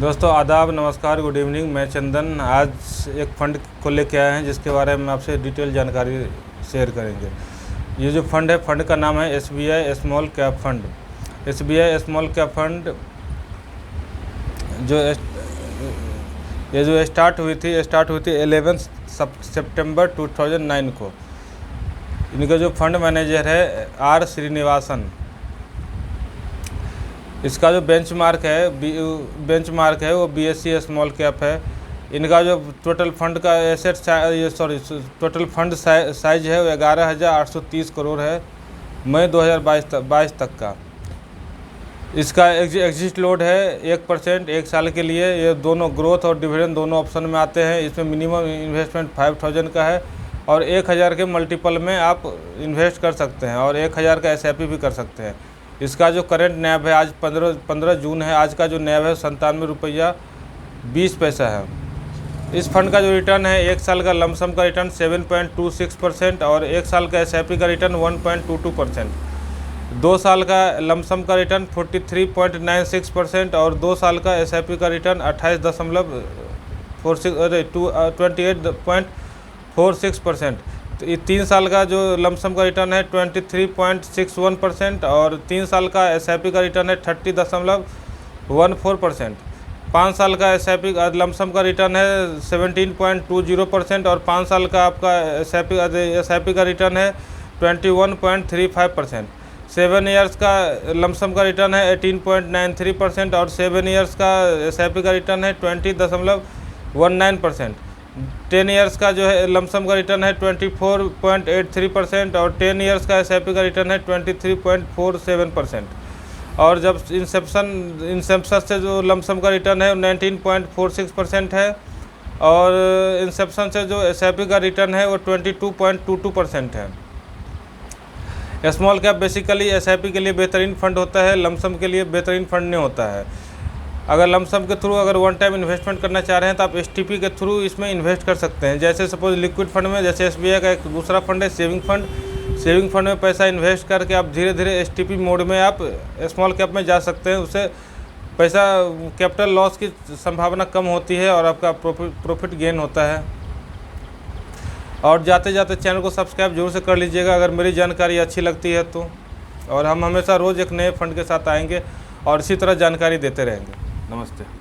दोस्तों आदाब, नमस्कार, गुड इवनिंग। मैं चंदन आज एक फ़ंड को लेके आए हैं जिसके बारे में आपसे डिटेल जानकारी शेयर करेंगे। ये जो फ़ंड है, फ़ंड का नाम है SBI small cap fund. SBI small cap fund जो स्टार्ट हुई थी 11 सितंबर 2009 को। इनका जो फंड मैनेजर है R श्रीनिवासन। इसका जो बेंचमार्क है वो BSE स्मॉल कैप है। इनका जो टोटल फंड का टोटल फंड साइज है वो 11,830 करोड़ है, मई 2022 तक का। इसका एग्जिट लोड है 1% 1 साल के लिए। ये दोनों ग्रोथ और डिविडेंड दोनों ऑप्शन में आते हैं। इसमें मिनिमम इन्वेस्टमेंट 5,000 का है और 1,000 के मल्टीपल में आप इन्वेस्ट कर सकते हैं और 1,000 का SIP भी कर सकते हैं। इसका जो करंट नैब है, आज 15 जून है, आज का जो नैब है 97 रुपया 20 पैसा है। इस फंड का जो रिटर्न है, 1 साल का लमसम का रिटर्न 7.26% और 1 साल का SIP का रिटर्न 1.22%। 2 साल का लमसम का रिटर्न 43.96% और 2 साल का SIP का रिटर्न 28.46% तो ये 3 साल का जो लमसम का रिटर्न है 23.61% और 3 साल का SIP का रिटर्न है 30.14%। 5 साल का SIP लमसम का रिटर्न है 17.20% और 5 साल का आपका SIP का रिटर्न है 21.35%। 7 ईयर्स का लमसम का रिटर्न है 18.93% और 7 ईयर्स का SIP का रिटर्न है 20.19%। 10 ईयर्स का जो है लमसम का रिटर्न है 24.83% और 10 ईयर्स का SIP का रिटर्न है 23.47%। और जब इंसेप्शन से जो लमसम का रिटर्न है 19.46% है और इंसेप्शन से जो SIP का रिटर्न है वो 22.22% है। स्मॉल कैप बेसिकली SIP के लिए बेहतरीन फंड होता है, लमसम के लिए बेहतरीन फंड नहीं होता है। अगर लमसम के थ्रू अगर वन टाइम इन्वेस्टमेंट करना चाह रहे हैं तो आप STP के थ्रू इसमें इन्वेस्ट कर सकते हैं। जैसे सपोज लिक्विड फंड में, जैसे SBI का एक दूसरा फंड है सेविंग फंड में पैसा इन्वेस्ट करके आप धीरे धीरे STP मोड में आप स्मॉल कैप में जा सकते हैं। उससे पैसा कैपिटल लॉस की संभावना कम होती है और आपका प्रॉफिट गेन होता है। और जाते जाते चैनल को सब्सक्राइब जरूर से कर लीजिएगा अगर मेरी जानकारी अच्छी लगती है तो। और हम हमेशा रोज़ एक नए फंड के साथ आएंगे और इसी तरह जानकारी देते रहेंगे। नमस्ते।